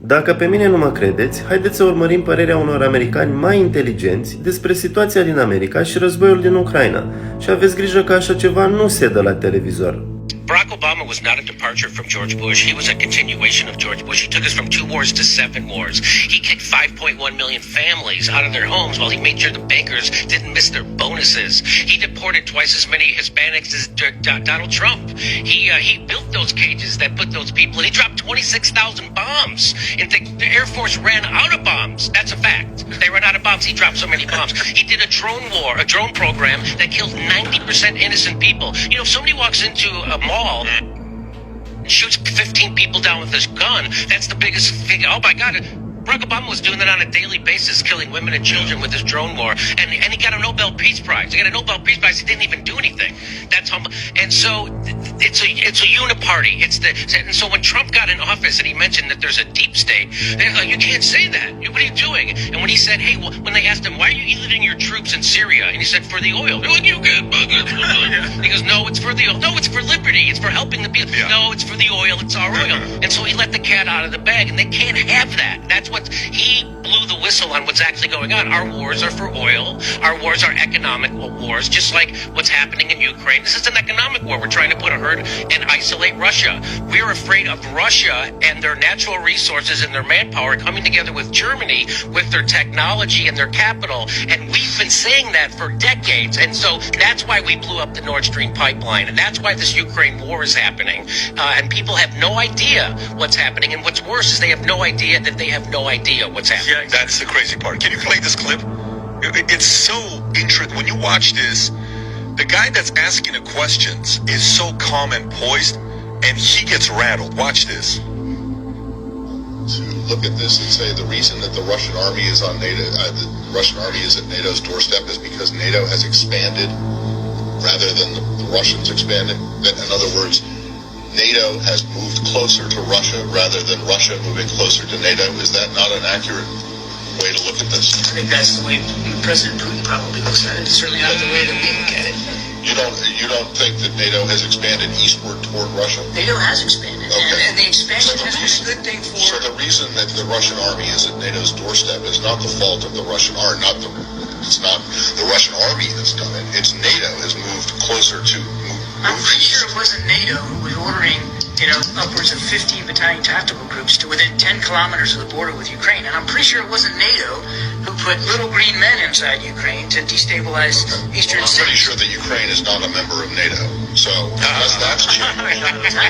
Dacă pe mine nu mă credeți, haideți să urmărim părerea unor americani mai inteligenți despre situația din America și războiul din Ucraina. Și aveți grijă că așa ceva nu se dă la televizor. Barack Obama was not a departure from George Bush. He was a continuation of George Bush. He took us from 2 wars to 7 wars. He kicked 5.1 million families out of their homes while he made sure the bankers didn't miss their bonuses. He deported twice as many Hispanics as Donald Trump. He built those cages that put those people in. He dropped 26,000 bombs. And the Air Force ran out of bombs. That's a fact. They ran out of bombs. He dropped so many bombs. He did a drone war, a drone program that killed 90% innocent people. You know, if somebody walks into a mall and shoots 15 people down with his gun, that's the biggest thing. Oh my God. Barack Obama was doing that on a daily basis, killing women and children with his drone war, and he got a Nobel Peace Prize. He got a Nobel Peace Prize. He didn't even do anything. That's humble. And so it's a uniparty. And so when Trump got in office and he mentioned that there's a deep state, they're like, you can't say that. What are you doing? And when he said, hey, when they asked him, why are you leading your troops in Syria? And he said, for the oil. They're like, you can't. He goes, no, it's for the oil. No, it's for liberty. It's for helping the people. Yeah. No, it's for the oil. It's our oil. And so he let the cat out of the bag, and they can't have that. That's what he blew the whistle on what's actually going on. Our wars are for oil. Our wars are economic wars, just like what's happening in Ukraine. This is an economic war. We're trying to put a herd and isolate Russia. We're afraid of Russia and their natural resources and their manpower coming together with Germany with their technology and their capital. And we've been saying that for decades. And so that's why we blew up the Nord Stream pipeline. And that's why this Ukraine war is happening. And people have no idea what's happening. And what's worse is they have no idea that they have no idea what's happening. Yeah, that's the crazy part. Can you play this clip? It's so interesting. When you watch this, the guy that's asking the questions is so calm and poised, and he gets rattled. Watch this. To look at this and say the reason that the Russian army is on NATO, the Russian army is at NATO's doorstep is because NATO has expanded rather than the Russians expanding. In other words, NATO has moved closer to Russia rather than Russia moving closer to NATO. Is that not an accurate way to look at this? I think that's the way President Putin probably looks at it. It's certainly not the way that we look at it. You don't think that NATO has expanded eastward toward Russia? NATO has expanded, okay. and the expansion has been a good thing for... So the reason that the Russian army is at NATO's doorstep is not the fault of the Russian army, it's not the Russian army that's done it. It's NATO has moved closer to... I'm pretty sure it wasn't NATO who was ordering, upwards of 15 battalion tactical groups to within 10 kilometers of the border with Ukraine. And I'm pretty sure it wasn't NATO who put little green men inside Ukraine to destabilize eastern cities. I'm pretty sure that Ukraine is not a member of NATO. So, unless that's changed.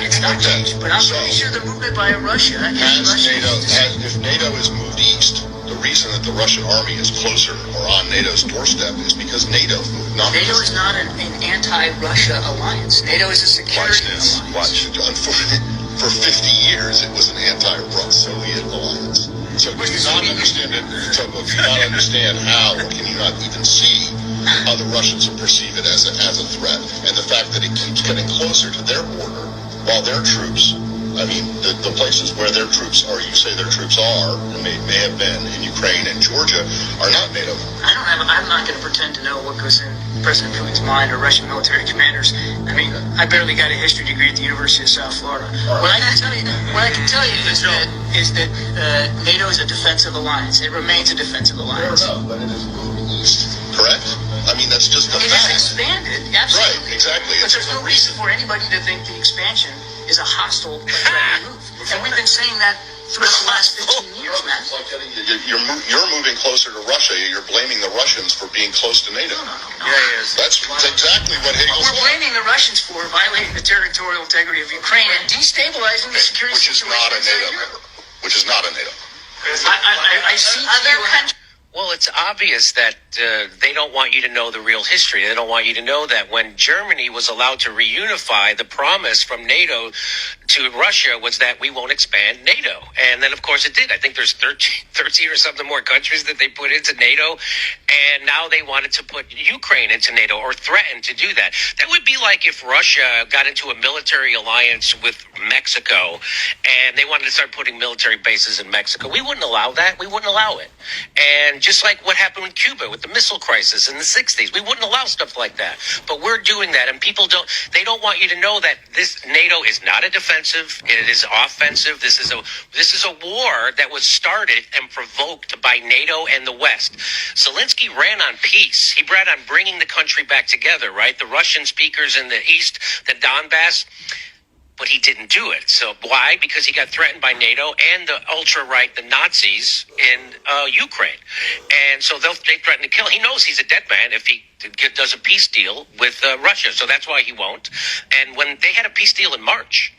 It's not changed, but I'm pretty sure the movement by Russia... If NATO is moved east, the reason that the Russian army is closer or on NATO's doorstep is because NATO moved, not... NATO is not an anti-Russia alliance. NATO is a security alliance. For 50 years, it was an anti-Soviet alliance. So do you not understand it? So if you not understand how, or can you not even see how the Russians perceive it as a threat? And the fact that it keeps getting closer to their border while their troops... the places where their troops are, you say their troops are, and may have been in Ukraine and Georgia, are not NATO. I'm not going to pretend to know what goes in President Putin's mind or Russian military commanders. I barely got a history degree at the University of South Florida. Right. What I can tell you is that NATO is a defensive alliance. It remains a defensive alliance. Fair enough, but it has moved east, correct? That's just the fact. It has expanded, absolutely. Right, exactly. But there's no reason for anybody to think the expansion is a hostile threatening move. And we've been saying that throughout the last 15 years, man. You're moving closer to Russia. You're blaming the Russians for being close to NATO. No. Yeah, that's exactly what Hagel's... We're blaming the Russians for violating the territorial integrity of Ukraine and destabilizing the security situation. Which is not a NATO. I see other countries. Well, it's obvious that they don't want you to know the real history. They don't want you to know that when Germany was allowed to reunify, the promise from NATO to Russia was that we won't expand NATO. And then, of course, it did. I think there's 13 or something more countries that they put into NATO. And now they wanted to put Ukraine into NATO or threaten to do that. That would be like if Russia got into a military alliance with Mexico and they wanted to start putting military bases in Mexico. We wouldn't allow that. We wouldn't allow it. And just like what happened with Cuba with the missile crisis in the 60s, we wouldn't allow stuff like that. But we're doing that, and people don't want you to know that this NATO is not a defensive, it is offensive. This is a war that was started and provoked by NATO and the West. Zelensky ran on peace. He ran on bringing the country back together, right? The Russian speakers in the East, the Donbass. But he didn't do it. So why? Because he got threatened by NATO and the ultra-right, the Nazis in Ukraine. And so they threaten to kill. He knows he's a dead man if he does a peace deal with Russia. So that's why he won't. And when they had a peace deal in March,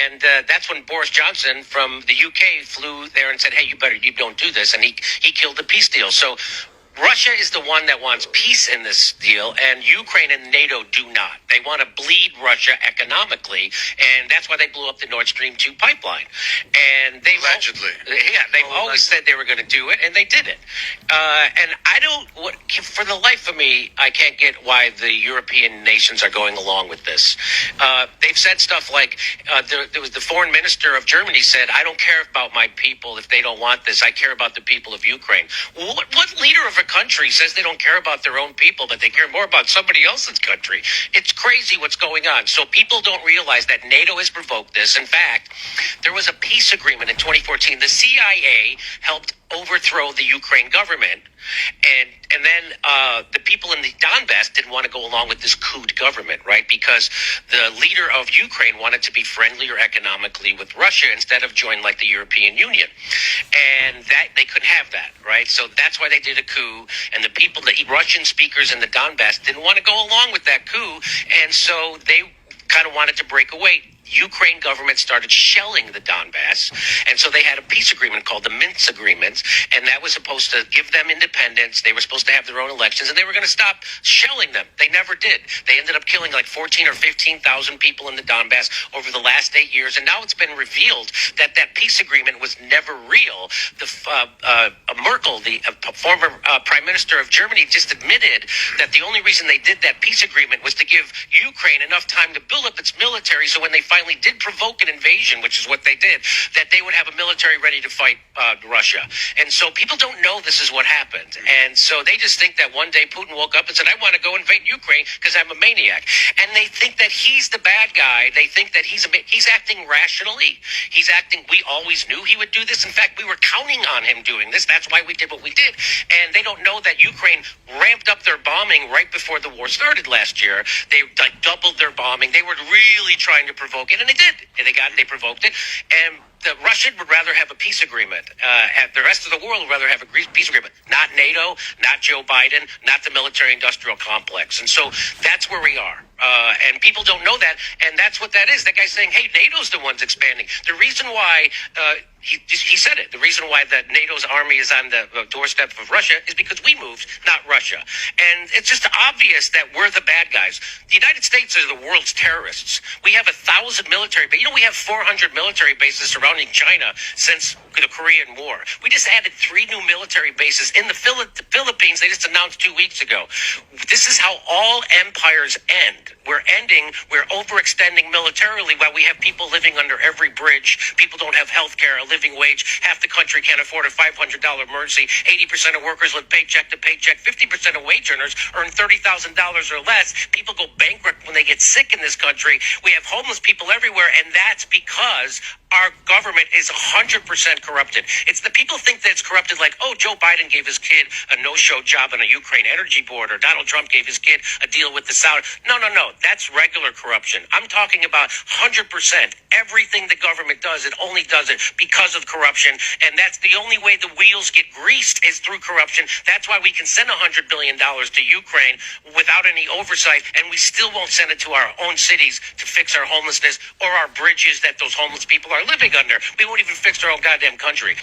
and that's when Boris Johnson from the UK flew there and said, hey, you don't do this. And he killed the peace deal. So Russia is the one that wants peace in this deal, and Ukraine and NATO do not. They want to bleed Russia economically, and that's why they blew up the Nord Stream 2 pipeline. And they've always said they were going to do it, and they did it. And for the life of me, I can't get why the European nations are going along with this. They've said stuff like, there was the foreign minister of Germany said, I don't care about my people if they don't want this. I care about the people of Ukraine. What leader of a country says they don't care about their own people, but they care more about somebody else's country? It's crazy what's going on. So people don't realize that NATO has provoked this. In fact, there was a peace agreement in 2014. The CIA helped overthrow the Ukraine government. And then the people in the Donbass didn't want to go along with this coup government, right? Because the leader of Ukraine wanted to be friendlier economically with Russia instead of join like the European Union. And that they couldn't have that, right? So that's why they did a coup. And the people, the Russian speakers in the Donbass didn't want to go along with that coup. And so they kind of wanted to break away. Ukraine government started shelling the Donbass, and so they had a peace agreement called the Minsk Agreement, and that was supposed to give them independence. They were supposed to have their own elections, and they were going to stop shelling them. They never did. They ended up killing like 14 or 15,000 people in the Donbass over the last 8 years, and now it's been revealed that that peace agreement was never real. Merkel, the former prime minister of Germany, just admitted that the only reason they did that peace agreement was to give Ukraine enough time to build up its military, so when they finally did provoke an invasion, which is what they did, that they would have a military ready to fight Russia. And so people don't know this is what happened. And so they just think that one day Putin woke up and said, I want to go invade Ukraine because I'm a maniac. And they think that he's the bad guy. They think that he's acting rationally. We always knew he would do this. In fact, we were counting on him doing this. That's why we did what we did. And they don't know that Ukraine ramped up their bombing right before the war started last year. They doubled their bombing. They were really trying to provoke it, and they did. They provoked it, and the Russian would rather have a peace agreement. The rest of the world would rather have a peace agreement. Not NATO, not Joe Biden, not the military-industrial complex. And so that's where we are. And people don't know that, and that's what that is. That guy's saying, hey, NATO's the ones expanding. The reason why, he said it, the reason why that NATO's army is on the doorstep of Russia is because we moved, not Russia. And it's just obvious that we're the bad guys. The United States are the world's terrorists. We have 1,000 military bases. We have 400 military bases surrounding China since the Korean War. We just added 3 new military bases in the Philippines. They just announced 2 weeks ago. This is how all empires end. We're overextending militarily while we have people living under every bridge. People don't have health care, a living wage. Half the country can't afford a $500 emergency. 80% of workers live paycheck to paycheck. 50% of wage earners earn $30,000 or less. People go bankrupt when they get sick in this country. We have homeless people everywhere, and that's because our government is 100% corrupted. It's the people think that it's corrupted like, oh, Joe Biden gave his kid a no-show job on a Ukraine energy board, or Donald Trump gave his kid a deal with the Saudi. No. That's regular corruption. I'm talking about 100%. Everything the government does, it only does it because of corruption. And that's the only way the wheels get greased is through corruption. That's why we can send $100 billion to Ukraine without any oversight, and we still won't send it to our own cities to fix our homelessness or our bridges that those homeless people are living under. We won't even fix our own goddamn country.